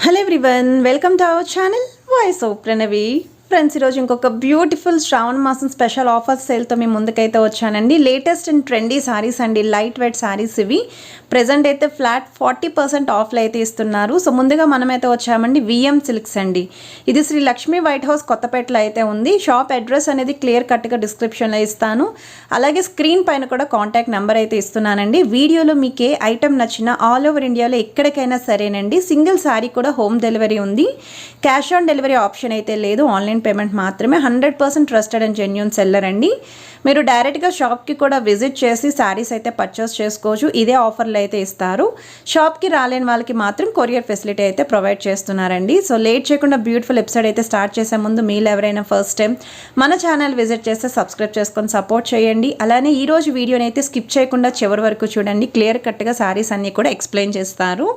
Hello everyone, welcome to our channel voice of Pranavi. Friends, ఈరోజు ఇంకొక beautiful శ్రావణ మాసం special offers సేల్తో మేము ముందుకైతే వచ్చానండి. లేటెస్ట్ అండ్ ట్రెండీ శారీస్ అండి, లైట్ వెయిట్ శారీస్ ఇవి. ప్రజెంట్ అయితే ఫ్లాట్ 40% ఆఫ్లో అయితే ఇస్తున్నారు. సో ముందుగా మనమైతే వచ్చామండి విఎం సిల్క్స్ అండి. ఇది శ్రీ లక్ష్మీ వైట్ హౌస్ కొత్తపేటలో అయితే ఉంది. షాప్ అడ్రస్ అనేది క్లియర్ కట్గా డిస్క్రిప్షన్లో ఇస్తాను. అలాగే స్క్రీన్ పైన కూడా కాంటాక్ట్ నెంబర్ అయితే ఇస్తున్నానండి. వీడియోలో మీకు ఏ ఐటెం నచ్చినా ఆల్ ఓవర్ ఇండియాలో ఎక్కడికైనా సరేనండి. సింగిల్ శారీ కూడా హోమ్ డెలివరీ ఉంది. క్యాష్ ఆన్ డెలివరీ ఆప్షన్ అయితే లేదు, ఆన్లైన్ పేమెంట్ మాత్రమే. 100% ట్రస్టెడ్ అండ్ జెన్యూన్ సెల్లర్ అండి. మీరు డైరెక్ట్గా షాప్కి కూడా విజిట్ చేసి శారీస్ అయితే పర్చేస్ చేసుకోవచ్చు. ఇదే ఆఫర్లు అయితే ఇస్తారు. షాప్కి రాలేని వాళ్ళకి మాత్రం కొరియర్ ఫెసిలిటీ అయితే ప్రొవైడ్ చేస్తున్నారండి. సో లేట్ చేయకుండా బ్యూటిఫుల్ ఎపిసోడ్ అయితే స్టార్ట్ చేసే ముందు మీరు ఎవరైనా ఫస్ట్ టైం మన ఛానల్ విజిట్ చేస్తే సబ్స్క్రైబ్ చేసుకొని సపోర్ట్ చేయండి. అలానే ఈరోజు వీడియోని అయితే స్కిప్ చేయకుండా చివరి వరకు చూడండి. క్లియర్ కట్గా శారీస్ అన్నీ కూడా ఎక్స్ప్లెయిన్ చేస్తారు.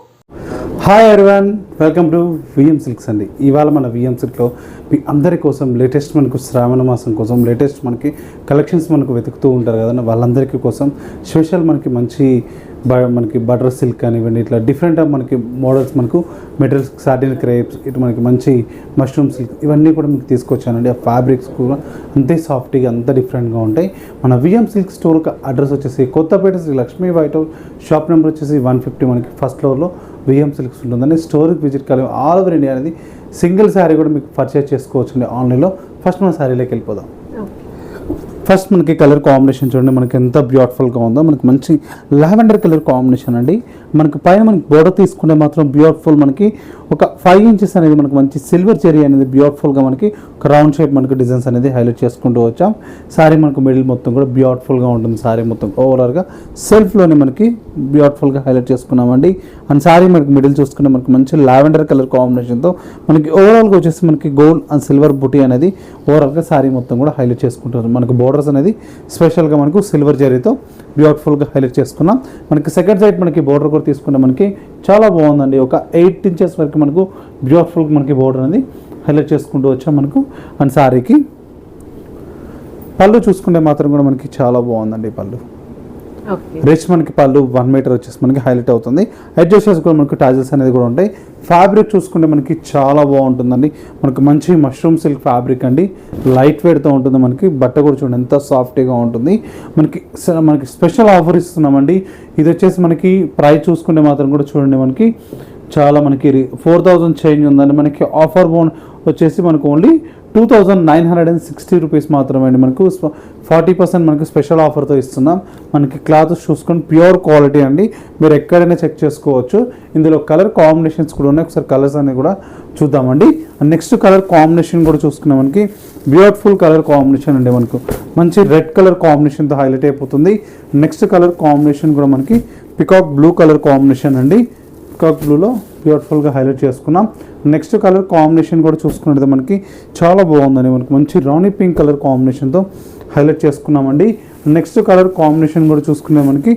Hi everyone, welcome to VM Silks అండి. ఇవాళ మన విఎం సిల్క్లో మీ అందరి కోసం లేటెస్ట్ మనకు శ్రావణ మాసం కోసం లేటెస్ట్ మనకి కలెక్షన్స్ మనకు వెతుకుతూ ఉంటారు కదండి. వాళ్ళందరికీ కోసం స్పెషల్ మనకి మంచి మనకి బటర్ సిల్క్ కానివ్వండి, ఇట్లా డిఫరెంట్ మనకి మోడల్స్ మనకు మెటీరియల్స్, సాటిన్ క్రేప్స్, ఇటు మనకి మంచి మష్రూమ్ సిల్క్, ఇవన్నీ కూడా మీకు తీసుకొచ్చానండి. ఆ ఫ్యాబ్రిక్స్ కూడా అంతే సాఫ్ట్గా అంత డిఫరెంట్గా ఉంటాయి. మన విఎం సిల్క్ స్టోర్ అడ్రస్ వచ్చేసి Kothapeta Sri Lakshmi White House, shop number వచ్చేసి 150, మనకి ఫస్ట్ ఫ్లోర్లో విఎం సిల్క్స్ ఉంటుందండి. స్టోర్కి విజిట్ కావాలి. ఆల్ ఓవర్ ఇండియా అనేది సింగిల్ శారీ కూడా మీకు పర్చేస్ చేసుకోవచ్చండి ఆన్లైన్లో. ఫస్ట్ మన శారీలోకి వెళ్ళిపోదాం. ఫస్ట్ మనకి కలర్ కాంబినేషన్ చూడండి, మనకి ఎంత బ్యూటిఫుల్గా ఉందో. మనకి మంచి లావెండర్ కలర్ కాంబినేషన్ అండి. మనకి పైన మనకి బోర్డర్ తీసుకుంటే మాత్రం బ్యూటిఫుల్ మనకి ఒక 5 ఇంచెస్ అనేది మనకి మంచి సిల్వర్ చెరీ అనేది బ్యూటిఫుల్గా మనకి ఒక రౌండ్ షేప్ మనకి డిజైన్స్ అనేది హైలైట్ చేసుకుంటూ వచ్చాం. శారీ మనకు మిడిల్ మొత్తం కూడా బ్యూటిఫుల్గా ఉంటుంది. శారీ మొత్తం ఓవరాల్గా సెల్ఫ్లోనే మనకి బ్యూటిఫుల్గా హైలైట్ చేసుకున్నామండి. అండ్ శారీ మనకి మిడిల్ చూసుకుంటే మనకి మంచి లావెండర్ కలర్ కాంబినేషన్తో మనకి ఓవరాల్గా వచ్చేసి మనకి గోల్డ్ అండ్ సిల్వర్ బుటీ అనేది ఓవరాల్గా శారీ మొత్తం కూడా హైలైట్ చేసుకుంటారు. మనకు బోర్డర్స్ అనేది స్పెషల్గా మనకు సిల్వర్ జరీతో బ్యూటిఫుల్గా హైలైట్ చేసుకున్నాం. మనకి సెకండ్ సైడ్ మనకి బోర్డర్ కూడా తీసుకుంటే మనకి చాలా బాగుందండి. ఒక 8 ఇంచెస్ వరకు మనకు బ్యూటిఫుల్గా మనకి బోర్డర్ అనేది హైలైట్ చేసుకుంటూ వచ్చాం మనకు. అండ్ శారీకి పళ్ళు చూసుకుంటే మాత్రం కూడా మనకి చాలా బాగుందండి. పళ్ళు రిచ్ మనకి పళ్ళు 1 మీటర్ వచ్చేసి మనకి హైలైట్ అవుతుంది. అడ్జస్టెస్ కూడా మనకి టాజల్స్ అనేది కూడా ఉంటాయి. ఫ్యాబ్రిక్ చూసుకుంటే మనకి చాలా బాగుంటుందండి. మనకి మంచి మష్రూమ్ సిల్క్ ఫ్యాబ్రిక్ అండి. లైట్ వెయిట్తో ఉంటుంది. మనకి బట్ట కూడా చూడండి ఎంత సాఫ్ట్గా ఉంటుంది. మనకి స్పెషల్ ఆఫర్ ఇస్తున్నామండి. ఇది వచ్చేసి మనకి ప్రైస్ చూసుకుంటే మాత్రం కూడా చూడండి, మనకి చాలా మనకి 4000 చేంజ్ ఉందండి. మనకి ఆఫర్ బోన్ వచ్చేసి మనకు ఓన్లీ 2960 రూపీస్ మాత్రమే అండి. మనకు 40% మనకి స్పెషల్ ఆఫర్తో ఇస్తున్నాం. మనకి క్లాత్ చూసుకొని ప్యూర్ క్వాలిటీ అండి. మీరు ఎక్కడైనా చెక్ చేసుకోవచ్చు. ఇందులో కలర్ కాంబినేషన్స్ కూడా ఉన్నాయి. ఒకసారి కలర్స్ అనేవి కూడా చూద్దామండి. అండ్ నెక్స్ట్ కలర్ కాంబినేషన్ కూడా చూసుకున్నాం. మనకి బ్యూటిఫుల్ కలర్ కాంబినేషన్ అండి. మనకు మంచి రెడ్ కలర్ కాంబినేషన్తో హైలైట్ అయిపోతుంది. నెక్స్ట్ కలర్ కాంబినేషన్ కూడా మనకి పికాక్ బ్లూ కలర్ కాంబినేషన్ అండి. పికాక్ బ్లూలో బ్యూటిఫుల్గా హైలైట్ చేసుకున్నాం. నెక్స్ట్ కలర్ కాంబినేషన్ కూడా చూసుకున్నట్టు మనకి చాలా బాగుందండి. మనకి మంచి రాణి పింక్ కలర్ కాంబినేషన్తో హైలైట్ చేసుకున్నామండి. నెక్స్ట్ కలర్ కాంబినేషన్ కూడా చూసుకునే మనకి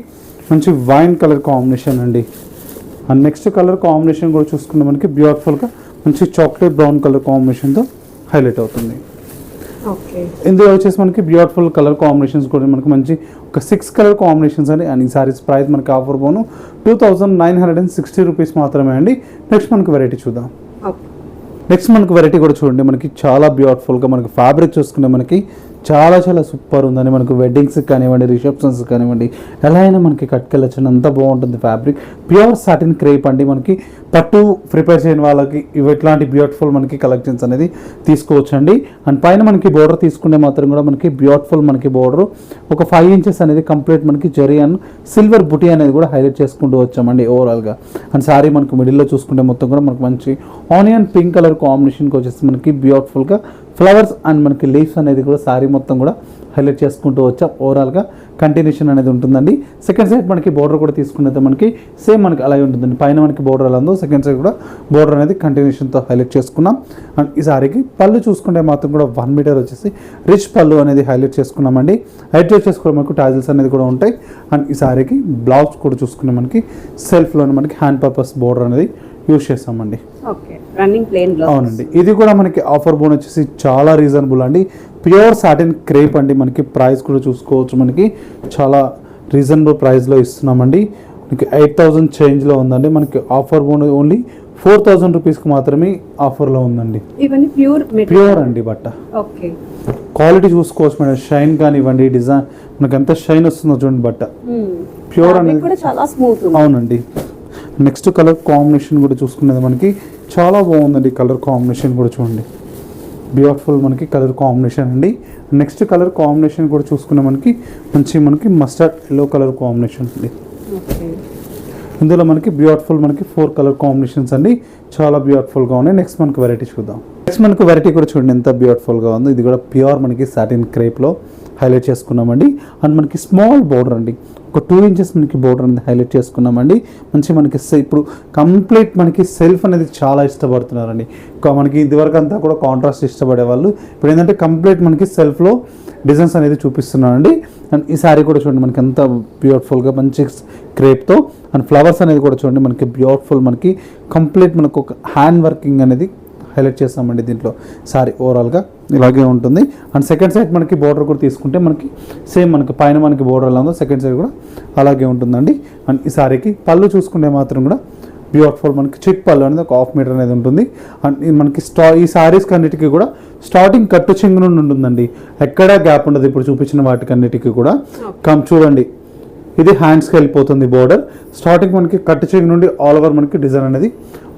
మంచి వైన్ కలర్ కాంబినేషన్ అండి. అండ్ నెక్స్ట్ కలర్ కాంబినేషన్ కూడా చూసుకునే మనకి బ్యూటిఫుల్గా మంచి చాక్లెట్ బ్రౌన్ కలర్ కాంబినేషన్తో హైలైట్ అవుతుంది. ఇందులో వచ్చేసి మనకి బ్యూటిఫుల్ కలర్ కాంబినేషన్స్ కూడా మనకి మంచి ఒక 6 కలర్ కాంబినేషన్స్ అండి. అండ్ ఈ సారీస్ ప్రైస్ మనకి ఆఫర్ పోను 2960 రూపీస్ మాత్రమే అండి. నెక్స్ట్ మనకి వెరైటీ చూద్దాం. నెక్స్ట్ మనకు వెరైటీ కూడా చూడండి, మనకి చాలా బ్యూటిఫుల్గా మనకి ఫ్యాబ్రిక్ చూసుకుంటే మనకి చాలా చాలా సూపర్ ఉందండి. మనకు వెడ్డింగ్స్ కానివ్వండి, రిసెప్షన్స్ కానివ్వండి, ఎలా అయినా మనకి కట్టుకెళ్ళచ్చు. అంత బాగుంటుంది ఫ్యాబ్రిక్. ప్యూర్ సాటిన్ క్రేప్ అండి. మనకి పట్టు ప్రిపేర్ చేయని వాళ్ళకి ఇట్లాంటి బ్యూటిఫుల్ మనకి కలెక్షన్స్ అనేది తీసుకోవచ్చు అండి. అండ్ పైన మనకి బోర్డర్ తీసుకుంటే మాత్రం కూడా మనకి బ్యూటిఫుల్ మనకి బోర్డర్ ఒక 5 ఇంచెస్ అనేది కంప్లీట్ మనకి జరీ అండ్ సిల్వర్ బుటీ అనేది కూడా హైలైట్ చేసుకుంటూ వచ్చామండి ఓవరాల్గా. అండ్ శారీ మనకి మిడిల్లో చూసుకుంటే మొత్తం కూడా మనకి మంచి ఆనియన్ పింక్ కలర్ కాంబినేషన్కి వచ్చేసి మనకి బ్యూటిఫుల్గా ఫ్లవర్స్ అండ్ మనకి లీవ్స్ అనేది కూడా శారీ మొత్తం కూడా హైలైట్ చేసుకుంటూ వచ్చాం. ఓవరాల్గా కంటిన్యూషన్ అనేది ఉంటుందండి. సెకండ్ సైడ్ మనకి బోర్డర్ కూడా తీసుకున్నట్టు మనకి సేమ్ మనకి అలాగే ఉంటుందండి. పైన మనకి బోర్డర్ ఎలా ఉందో సెకండ్ సైడ్ కూడా బోర్డర్ అనేది కంటిన్యూషన్తో హైలైట్ చేసుకున్నాం. అండ్ ఈ సారీకి పళ్ళు చూసుకుంటే మాత్రం కూడా 1 మీటర్ వచ్చేసి రిచ్ పళ్ళు అనేది హైలైట్ చేసుకున్నామండి. అడ్జస్ట్ చేసుకోవడం మనకు టాజిల్స్ అనేది కూడా ఉంటాయి. అండ్ ఈ సారీకి బ్లౌజ్ కూడా చూసుకున్నాం మనకి సెల్ఫ్లోనే మనకి హ్యాండ్ పర్పస్ బోర్డర్ అనేది యూజ్ చేస్తామండి. అవునండి. ఇది కూడా మనకి ఆఫర్ బోన్ వచ్చేసి చాలా రీజనబుల్ అండి. ప్యూర్ సాటిన్ క్రేప్ అండి. మనకి ప్రైస్ కూడా చూసుకోవచ్చు. మనకి చాలా రీజనబుల్ ప్రైస్లో ఇస్తున్నామండి. మనకి 8000 చేంజ్లో ఉందండి. మనకి ఆఫర్ బోన్ ఓన్లీ 4,000 రూపీస్కి మాత్రమే ఆఫర్లో ఉందండి. ఇవన్నీ ప్యూర్ అండి బట్ట. ఓకే, క్వాలిటీ చూసుకోవచ్చు మేడం. షైన్ కానివ్వండి, డిజైన్ మనకు ఎంత షైన్ వస్తుందో చూడండి బట్ట. ప్యూర్ అనేది కూడా చాలా స్మూత్. అవునండి. నెక్స్ట్ కలర్ కాంబినేషన్ కూడా చూసుకునేది మనకి చాలా బాగుందండి. కలర్ కాంబినేషన్ కూడా చూడండి, బ్యూటిఫుల్ మనకి కలర్ కాంబినేషన్ అండి. నెక్స్ట్ కలర్ కాంబినేషన్ కూడా చూసుకునే మనకి మస్టర్డ్ ఎల్లో కలర్ కాంబినేషన్ అండి. ఇందులో మనకి బ్యూటిఫుల్ మనకి 4 కలర్ కాంబినేషన్స్ అండి, చాలా బ్యూటిఫుల్గా ఉన్నాయి. నెక్స్ట్ మనకు వెరైటీ చూద్దాం. నెక్స్ట్ మనకు వెరైటీ కూడా చూడండి ఎంత బ్యూటిఫుల్గా ఉందో. ఇది కూడా ప్యూర్ మనకి సాటిన్ క్రేప్లో హైలైట్ చేసుకున్నామండి. అండ్ మనకి స్మాల్ బోర్డర్ అండి, ఒక 2 ఇంచెస్ మనకి బోర్డర్ అనేది హైలైట్ చేసుకున్నామండి. మంచి మనకి ఇప్పుడు కంప్లీట్ మనకి సెల్ఫ్ అనేది చాలా ఇష్టపడుతున్నారండి. మనకి ఇదివరకు అంతా కూడా కాంట్రాస్ట్ ఇష్టపడే వాళ్ళు ఇప్పుడు ఏంటంటే కంప్లీట్ మనకి సెల్ఫ్లో డిజైన్స్ అనేది చూపిస్తున్నానండి. అండ్ ఈ శారీ కూడా చూడండి మనకి ఎంత బ్యూటిఫుల్గా మంచి క్రేప్తో అండ్ ఫ్లవర్స్ అనేది కూడా చూడండి మనకి బ్యూటిఫుల్ మనకి కంప్లీట్ మనకు ఒక హ్యాండ్ వర్కింగ్ అనేది హైలైట్ చేస్తామండి. దీంట్లో శారీ ఓవరాల్గా ఇలాగే ఉంటుంది. అండ్ సెకండ్ సైడ్ మనకి బోర్డర్ కూడా తీసుకుంటే మనకి సేమ్ మనకి పైన మనకి బోర్డర్ ఎలా ఉందో సెకండ్ సైడ్ కూడా అలాగే ఉంటుందండి. అండ్ ఈ శారీకి పళ్ళు చూసుకుంటే మాత్రం కూడా బ్యూటిఫుల్ మనకి చిక్ పళ్ళు అనేది ఒక 1/2 మీటర్ అనేది ఉంటుంది. అండ్ మనకి ఈ శారీస్కి అన్నిటికీ కూడా స్టార్టింగ్ కట్టు చెంగు నుండి ఉంటుందండి, ఎక్కడా గ్యాప్ ఉండదు. ఇప్పుడు చూపించిన వాటికి అన్నిటికీ కూడా చూడండి, ఇది హ్యాండ్స్కి వెళ్ళిపోతుంది బోర్డర్. స్టార్టింగ్ మనకి కట్టు చెంగు నుండి ఆల్ ఓవర్ మనకి డిజైన్ అనేది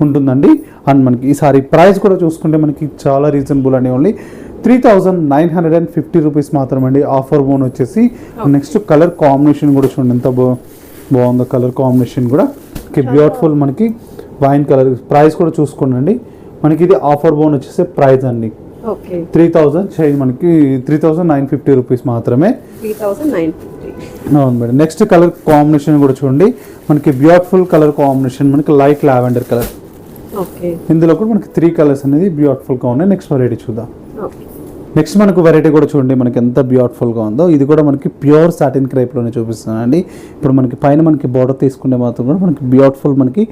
ఉంటుందండి. అండ్ మనకి ఈ సారీ ప్రైస్ కూడా చూసుకుంటే మనకి చాలా రీజనబుల్ అండి, ఓన్లీ 3,950 రూపీస్ మాత్రమండి. ఆఫర్ బోన్ వచ్చేసి. నెక్స్ట్ కలర్ కాంబినేషన్ కూడా చూడండి ఎంత బాగుందో కలర్ కాంబినేషన్ కూడా బ్యూటిఫుల్ మనకి వైన్ కలర్. ప్రైస్ కూడా చూసుకోండి మనకి ఇది ఆఫర్ బోన్ వచ్చేసి ప్రైస్ అండి 3,000 మనకి 3,950 రూపీస్ మాత్రమే. 3,950. అవును మేడం. నెక్స్ట్ కలర్ కాంబినేషన్ కూడా చూడండి మనకి బ్యూటిఫుల్ కలర్ కాంబినేషన్ మనకి లైట్ లావెండర్ కలర్. ఇందులో కూడా మనకి 3 కలర్స్ అనేది బ్యూటిఫుల్గా ఉన్నాయి. నెక్స్ట్ వెరైటీ చూద్దాం. నెక్స్ట్ మనకు వెరైటీ కూడా చూడండి మనకి ఎంత బ్యూటిఫుల్గా ఉందో. ఇది కూడా మనకి ప్యూర్ సాటిన్ క్రేప్లోనే చూపిస్తున్నానండి. ఇప్పుడు మనకి పైన మనకి బార్డర్ తీసుకునే మాత్రం కూడా మనకి బ్యూటిఫుల్ మనకి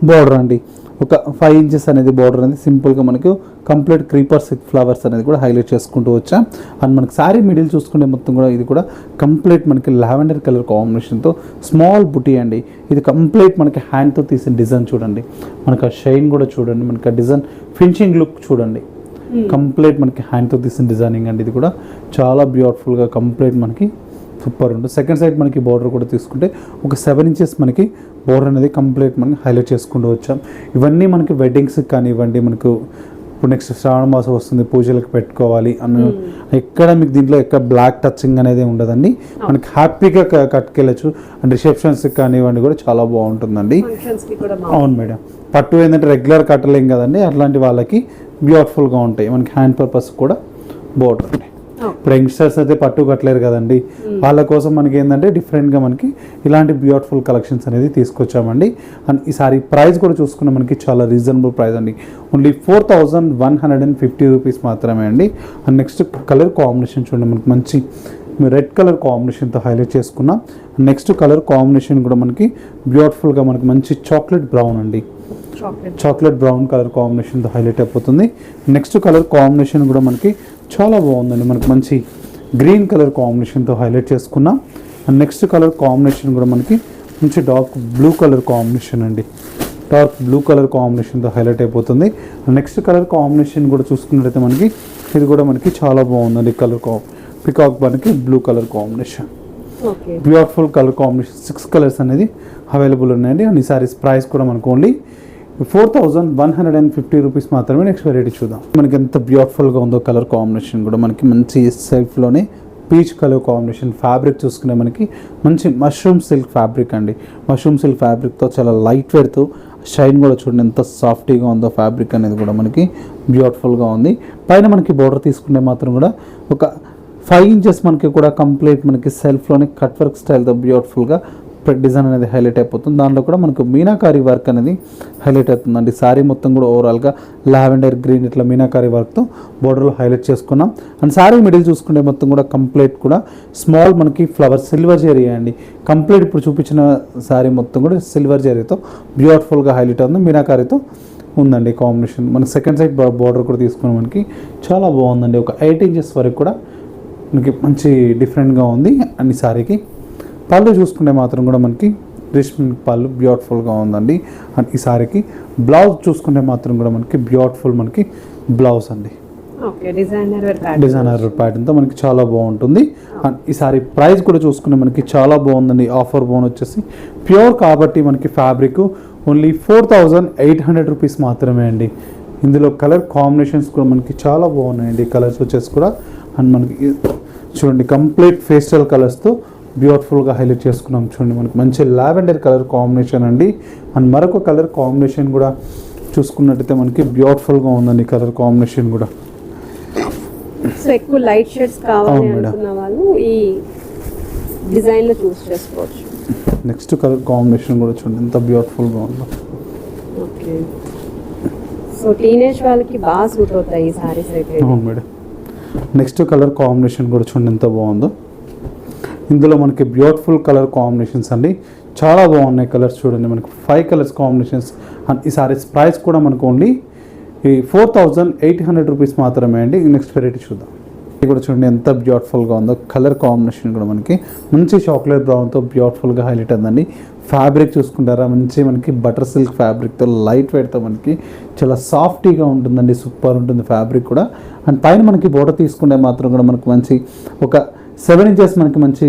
బార్డర్ అండి, ఒక 5 ఇంచెస్ అనేది బార్డర్ అనేది సింపుల్గా మనకు కంప్లీట్ క్రీపర్స్ ఫ్లవర్స్ అనేది కూడా హైలైట్ చేసుకుంటూ వచ్చాం. అండ్ మనకి శారీ మిడిల్ చూసుకుంటే మొత్తం కూడా ఇది కూడా కంప్లీట్ మనకి లావెండర్ కలర్ కాంబినేషన్తో స్మాల్ బుటీ అండి. ఇది కంప్లీట్ మనకి హ్యాండ్తో తీసిన డిజైన్ చూడండి, మనకి ఆ షైన్ కూడా చూడండి, మనకి ఆ డిజైన్ ఫినిషింగ్ లుక్ చూడండి. కంప్లీట్ మనకి హ్యాండ్తో తీసిన డిజైనింగ్ అండి. ఇది కూడా చాలా బ్యూటిఫుల్గా కంప్లీట్ మనకి సూపర్ ఉంటుంది. సెకండ్ సైడ్ మనకి బార్డర్ కూడా తీసుకుంటే ఒక 7 ఇంచెస్ మనకి బార్డర్ అనేది కంప్లీట్ మనకి హైలైట్ చేసుకుంటూ వచ్చాం. ఇవన్నీ మనకి వెడ్డింగ్స్కి కానివ్వండి, మనకు ఇప్పుడు నెక్స్ట్ శ్రావణ మాసం వస్తుంది, పూజలకు పెట్టుకోవాలి అన్న ఎక్కడ మీకు దీంట్లో ఎక్కడ బ్లాక్ టచింగ్ అనేది ఉండదండి. మనకి హ్యాపీగా కట్టుకెళ్ళచ్చు. అండ్ రిసెప్షన్స్కి కానివ్వండి కూడా చాలా బాగుంటుందండి. అవును మేడం. పట్టు ఏంటంటే రెగ్యులర్ కట్టలేం కదండి, అట్లాంటి వాళ్ళకి బ్యూటిఫుల్గా ఉంటాయి. మనకి హ్యాండ్ పర్పస్ కూడా బార్డర్ అండి. ఇప్పుడు యంగ్స్టర్స్ అయితే పట్టు కట్టలేరు కదండి, వాళ్ళ కోసం మనకి ఏంటంటే డిఫరెంట్గా మనకి ఇలాంటి బ్యూటిఫుల్ కలెక్షన్స్ అనేది తీసుకొచ్చామండి. అండ్ ఈ సారీ ప్రైస్ కూడా చూసుకున్న మనకి చాలా రీజనబుల్ ప్రైస్ అండి, ఓన్లీ 4,150 రూపీస్ మాత్రమే అండి. అండ్ నెక్స్ట్ కలర్ కాంబినేషన్ చూడండి మనకి మంచి రెడ్ కలర్ కాంబినేషన్తో హైలైట్ చేసుకున్నాం. నెక్స్ట్ కలర్ కాంబినేషన్ కూడా మనకి బ్యూటిఫుల్గా మనకి మంచి చాక్లెట్ బ్రౌన్ అండి, చాక్లెట్ బ్రౌన్ కలర్ కాంబినేషన్తో హైలైట్ అయిపోతుంది. నెక్స్ట్ కలర్ కాంబినేషన్ కూడా మనకి చాలా బాగుందండి, మనకి మంచి గ్రీన్ కలర్ కాంబినేషన్తో హైలైట్ చేసుకున్నాం. అండ్ నెక్స్ట్ కలర్ కాంబినేషన్ కూడా మనకి మంచి డార్క్ బ్లూ కలర్ కాంబినేషన్ అండి, డార్క్ బ్లూ కలర్ కాంబినేషన్తో హైలైట్ అయిపోతుంది. నెక్స్ట్ కలర్ కాంబినేషన్ కూడా చూసుకున్నట్లయితే మనకి ఇది కూడా మనకి చాలా బాగుందండి. కలర్ పికాక్ మనకి blue colour combination, beautiful colour combination. 6 colours అనేది అవైలబుల్ ఉన్నాయండి. అండ్ ఈ సారీస్ ప్రైస్ కూడా మనకు ఓన్లీ 4,150 రూపీస్ మాత్రమే. నెక్స్ట్ వెరైటీ చూద్దాం. మనకి ఎంత బ్యూటిఫుల్గా ఉందో కలర్ కాంబినేషన్ కూడా మనకి మంచి సెల్ఫ్లోనే పీచ్ కలర్ కాంబినేషన్. ఫ్యాబ్రిక్ చూసుకునే మనకి మంచి మష్రూమ్ సిల్క్ ఫ్యాబ్రిక్ అండి, మష్రూమ్ సిల్క్ ఫ్యాబ్రిక్తో చాలా లైట్ వెయిట్తో షైన్ కూడా చూడండి ఎంత సాఫ్టీగా ఉందో ఫ్యాబ్రిక్ అనేది కూడా మనకి బ్యూటిఫుల్గా ఉంది. పైన మనకి బోర్డర్ తీసుకుంటే మాత్రం కూడా ఒక 5 ఇంచెస్ మనకి కూడా కంప్లీట్ మనకి సెల్ఫ్లోనే కట్ వర్క్ స్టైల్తో బ్యూటిఫుల్గా డిజైన్ అనేది హైలైట్ అయిపోతుంది. దాంట్లో కూడా మనకు మీనాకారి వర్క్ అనేది హైలైట్ అవుతుందండి. శారీ మొత్తం కూడా ఓవరాల్గా లావెండర్ గ్రీన్ ఇట్లా మీనాకారి వర్క్తో బోర్డర్లో హైలైట్ చేసుకున్నాం. అండ్ శారీ మిడిల్ చూసుకుంటే మొత్తం కూడా కంప్లీట్ కూడా స్మాల్ మనకి ఫ్లవర్ సిల్వర్ జరీ అండి. కంప్లీట్ ఇప్పుడు చూపించిన శారీ మొత్తం కూడా సిల్వర్ జరీతో బ్యూటిఫుల్గా హైలైట్ అవుతుంది, మీనాకారితో ఉందండి కాంబినేషన్. మనకి సెకండ్ సైడ్ బార్డర్ కూడా తీసుకుని మనకి చాలా బాగుందండి, ఒక 8 ఇంచెస్ వరకు కూడా మనకి మంచి డిఫరెంట్గా ఉంది. అన్ని శారీకి పళ్ళు చూసుకుంటే మాత్రం కూడా మనకి రిచ్ పళ్ళు బ్యూటిఫుల్గా ఉందండి. అండ్ ఈ సారీకి బ్లౌజ్ చూసుకుంటే మాత్రం కూడా మనకి బ్యూటిఫుల్ మనకి బ్లౌజ్ అండి. ఓకే, డిజైనర్ ప్యాటర్న్తో మనకి చాలా బాగుంటుంది. అండ్ ఈ సారీ ప్రైస్ కూడా చూసుకుంటే మనకి చాలా బాగుందండి. ఆఫర్ బోన్ వచ్చేసి ప్యూర్ కాబట్టి మనకి ఫ్యాబ్రిక్ ఓన్లీ 4800 రూపీస్ మాత్రమే అండి. ఇందులో కలర్ కాంబినేషన్స్ కూడా మనకి చాలా బాగున్నాయండి. కలర్స్ వచ్చేసి కూడా అండ్ మనకి చూడండి కంప్లీట్ పేస్టల్ కలర్స్తో బ్యూటిఫుల్గా హైలైట్ చేసుకున్నాం. చూడండి మనకి మంచి లావెండర్ కలర్ కాంబినేషన్ అండి. అండ్ మరొక కలర్ కాంబినేషన్ కూడా చూసుకున్నట్టయితే మనకి బ్యూటిఫుల్గా ఉందండి కలర్ కాంబినేషన్ కూడా. సో ఎక్కువ లైట్ షేడ్స్ కావాలి అనుకున్న వాళ్ళు ఈ డిజైన్లో చూస్ చేసుకోవచ్చు. నెక్స్ట్ కలర్ కాంబినేషన్ కూడా చూడండి ఎంత బ్యూటిఫుల్గా ఉందో. ఓకే, సో టీనేజ్ వాళ్ళకి బాగా సూట్ అవుతాయి ఈ సారీస్ అయితే. అవును మేడం. నెక్స్ట్ కలర్ కాంబినేషన్ కూడా చూడండి ఎంత బాగుందో. ఇందులో మనకి బ్యూటిఫుల్ కలర్ కాంబినేషన్స్ అండి, చాలా బాగున్నాయి కలర్స్. చూడండి మనకి 5 కలర్స్ కాంబినేషన్స్. అండ్ ఈ సారీస్ ప్రైస్ కూడా మనకు ఓన్లీ 4800 రూపీస్ మాత్రమే అండి. నెక్స్ట్ వెరైటీ చూద్దాం. ఇది కూడా చూడండి ఎంత బ్యూటిఫుల్గా ఉందో. కలర్ కాంబినేషన్ కూడా మనకి మంచి చాక్లెట్ బ్రౌన్తో బ్యూటిఫుల్గా హైలైట్ అయిందండి. ఫ్యాబ్రిక్ చూసుకుంటారా మంచి మనకి బటర్ సిల్క్ ఫ్యాబ్రిక్తో లైట్ వెయిట్తో మనకి చాలా సాఫ్టీగా ఉంటుందండి. సూపర్ ఉంటుంది ఫ్యాబ్రిక్ కూడా. అండ్ పైన మనకి బోర్డర్ తీసుకుంటే మాత్రం కూడా మనకు మంచి ఒక 7 ఇంచెస్ మనకి మంచి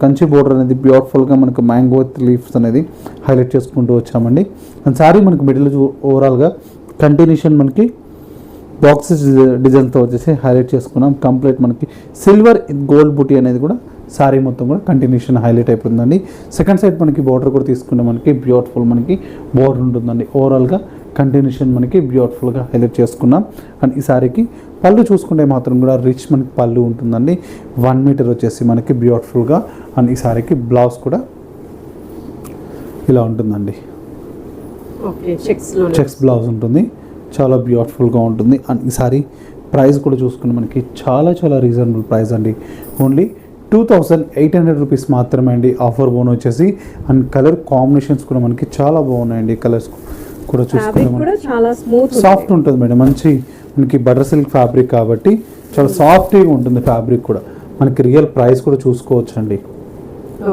కంచి బోర్డర్ అనేది బ్యూటిఫుల్గా మనకు మ్యాంగో లీవ్స్ అనేది హైలైట్ చేసుకుంటూ వచ్చామండి. అండ్ సారీ మనకి మిడిల్ ఓవరాల్గా కంటిన్యూషన్ మనకి బాక్సెస్ డిజైన్తో వచ్చేసి హైలైట్ చేసుకున్నాం. కంప్లీట్ మనకి సిల్వర్ గోల్డ్ బూటీ అనేది కూడా సారీ మొత్తం కూడా కంటిన్యూషన్ హైలైట్ అయిపోతుందండి. సెకండ్ సైడ్ మనకి బార్డర్ కూడా తీసుకుంటే మనకి బ్యూటిఫుల్ మనకి బార్డర్ ఉంటుందండి. ఓవరాల్గా కంటిన్యూషన్ మనకి బ్యూటిఫుల్గా హైలైట్ చేసుకున్నాం. అండ్ ఈ సారీకి పళ్ళు చూసుకుంటే మాత్రం కూడా రిచ్ మనకి పళ్ళు ఉంటుందండి. 1 మీటర్ వచ్చేసి మనకి బ్యూటిఫుల్గా. అండ్ ఈ సారీకి బ్లౌజ్ కూడా ఇలా ఉంటుందండి. ఓకే, చెక్స్ బ్లౌజ్ ఉంటుంది, చాలా బ్యూటిఫుల్గా ఉంటుంది. అండ్ ఈ సారీ ప్రైస్ కూడా చూసుకుంటే మనకి చాలా చాలా రీజనబుల్ ప్రైస్ అండి. ఓన్లీ 2800 రూపీస్ మాత్రమే అండి. ఆఫర్ బోన్ వచ్చేసి. అండ్ కలర్ కాంబినేషన్స్ కూడా మనకి చాలా బాగున్నాయండి. కలర్స్ కూడా చూసుకుంటే మనకి సాఫ్ట్ ఉంటుంది మేడం. మంచి మనకి బటర్ సిల్క్ ఫ్యాబ్రిక్ కాబట్టి చాలా సాఫ్ట్గా ఉంటుంది ఫ్యాబ్రిక్ కూడా. మనకి రియల్ ప్రైస్ కూడా చూసుకోవచ్చు అండి.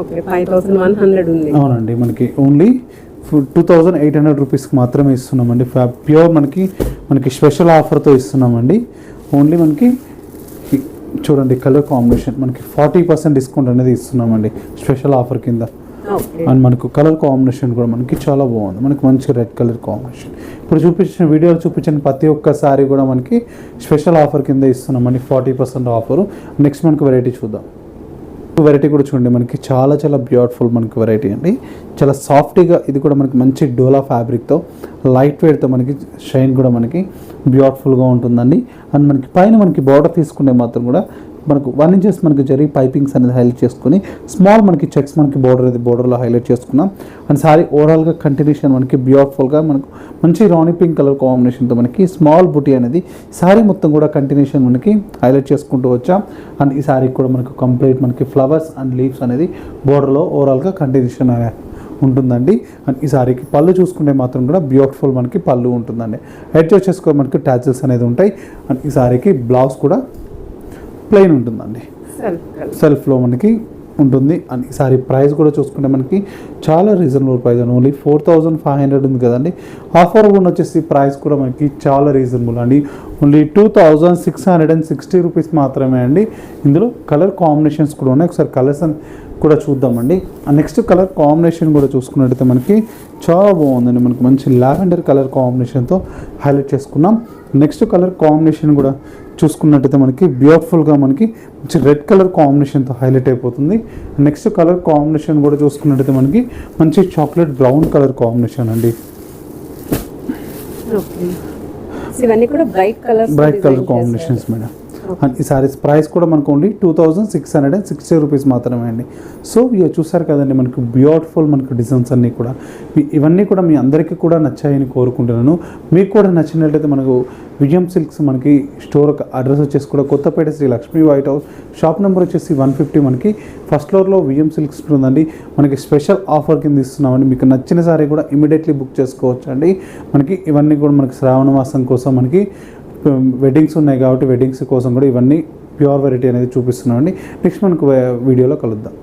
ఓకే, 5100 ఉంది. అవునండి, మనకి ఓన్లీ 2800 రూపీస్కి మాత్రమే ఇస్తున్నామండి. ప్యూర్ మనకి స్పెషల్ ఆఫర్తో ఇస్తున్నామండి. ఓన్లీ మనకి చూడండి కలర్ కాంబినేషన్ మనకి 40% డిస్కౌంట్ అనేది ఇస్తున్నామండి స్పెషల్ ఆఫర్ కింద. అండ్ మనకు కలర్ కాంబినేషన్ కూడా మనకి చాలా బాగుంది. మనకి మంచి రెడ్ కలర్ కాంబినేషన్. ఇప్పుడు వీడియోలో చూపించిన ప్రతి ఒక్క సారీ కూడా మనకి స్పెషల్ ఆఫర్ కింద ఇస్తున్నామండి. 40% ఆఫరు. నెక్స్ట్ మనకు వెరైటీ చూద్దాం. వెరైటీ కూడా చూడండి మనకి చాలా చాలా బ్యూటిఫుల్ మనకి వెరైటీ అండి. చాలా సాఫ్ట్గా ఇది కూడా మనకి మంచి డోలా ఫ్యాబ్రిక్తో లైట్ వెయిట్తో మనకి షైన్ కూడా మనకి బ్యూటిఫుల్గా ఉంటుందండి. అండ్ మనకి పైన మనకి బార్డర్ తీసుకుంటే మాత్రం కూడా మనకు 1 ఇంచెస్ మనకి జరిగి పైపింగ్స్ అనేది హైలైట్ చేసుకుని స్మాల్ మనకి చెక్స్ మనకి బోర్డర్లో హైలైట్ చేసుకున్నాం. అండ్ సారీ ఓవరాల్గా కంటిన్యూషన్ మనకి బ్యూటిఫుల్గా మనకు మంచి రాణి పింక్ కలర్ కాంబినేషన్తో మనకి స్మాల్ బుటీ అనేది సారీ మొత్తం కూడా కంటిన్యూషన్ మనకి హైలైట్ చేసుకుంటూ వచ్చాం. అండ్ ఈ సారీ కూడా మనకు కంప్లీట్ మనకి ఫ్లవర్స్ అండ్ లీవ్స్ అనేది బోర్డర్లో ఓవరాల్గా కంటిన్యూషన్ ఉంటుందండి. అండ్ ఈ సారీకి పళ్ళు చూసుకుంటే మాత్రం కూడా బ్యూటిఫుల్ మనకి పళ్ళు ఉంటుందండి. అడ్జస్ట్ చేసుకో మనకి టాచెస్ అనేది ఉంటాయి. అండ్ ఈ సారీకి బ్లౌజ్ కూడా ప్లెయిన్ ఉంటుందండి, సెల్ఫ్లో మనకి ఉంటుంది. అండ్ ఈ సారీ ప్రైస్ కూడా చూసుకుంటే మనకి చాలా రీజనబుల్ ప్రైస్ అండి. ఓన్లీ 4500 ఉంది కదండి. ఆఫర్ వచ్చేసి ప్రైస్ కూడా మనకి చాలా రీజనబుల్ అండి. ఓన్లీ 2660 రూపీస్ మాత్రమే అండి. ఇందులో కలర్ కాంబినేషన్స్ కూడా ఉన్నాయి. ఒకసారి కలర్స్ కూడా చూద్దామండి. నెక్స్ట్ కలర్ కాంబినేషన్ కూడా చూసుకున్నట్టయితే మనకి చాలా బాగుందండి. మనకి మంచి లావెండర్ కలర్ కాంబినేషన్తో హైలైట్ చేసుకున్నాం. నెక్స్ట్ కలర్ కాంబినేషన్ కూడా చూసుకున్నట్టయితే మనకి బ్యూటిఫుల్గా మనకి మంచి రెడ్ కలర్ కాంబినేషన్తో హైలైట్ అయిపోతుంది. నెక్స్ట్ కలర్ కాంబినేషన్ కూడా చూసుకున్నట్టయితే మనకి మంచి చాక్లెట్ బ్రౌన్ కలర్ కాంబినేషన్ అండి. ఇవన్నీ కూడా bright colour combinations madam. And ఈ సారీస్ ప్రైస్ కూడా మనకు ఓన్లీ 2660 రూపీస్ మాత్రమే అండి. సో ఇక చూసారు కదండి మనకు బ్యూటిఫుల్ మనకు డిజైన్స్ అన్నీ కూడా ఇవన్నీ కూడా మీ అందరికీ కూడా నచ్చాయని కోరుకుంటున్నాను. మీకు కూడా నచ్చినట్లయితే మనకు విజయం సిల్క్స్ మనకి స్టోర్ అడ్రస్ వచ్చేసి కూడా Kothapeta Sri Lakshmi White House, shop number వచ్చేసి 150 మనకి ఫస్ట్ ఫ్లోర్లో విజయం సిల్క్స్ ఉందండి. మనకి స్పెషల్ ఆఫర్ కింద ఇస్తున్నామండి. మీకు నచ్చిన సారీ కూడా ఇమీడియట్లీ బుక్ చేసుకోవచ్చు అండి. మనకి ఇవన్నీ కూడా మనకి శ్రావణ మాసం కోసం మనకి వెడ్డింగ్స్ ఉన్నాయి కాబట్టి వెడ్డింగ్స్ కోసం కూడా ఇవన్నీ ప్యూర్ వెరైటీ అనేది చూపిస్తున్నామండి. నెక్స్ట్ మనకు వీడియోలో కలుద్దాం.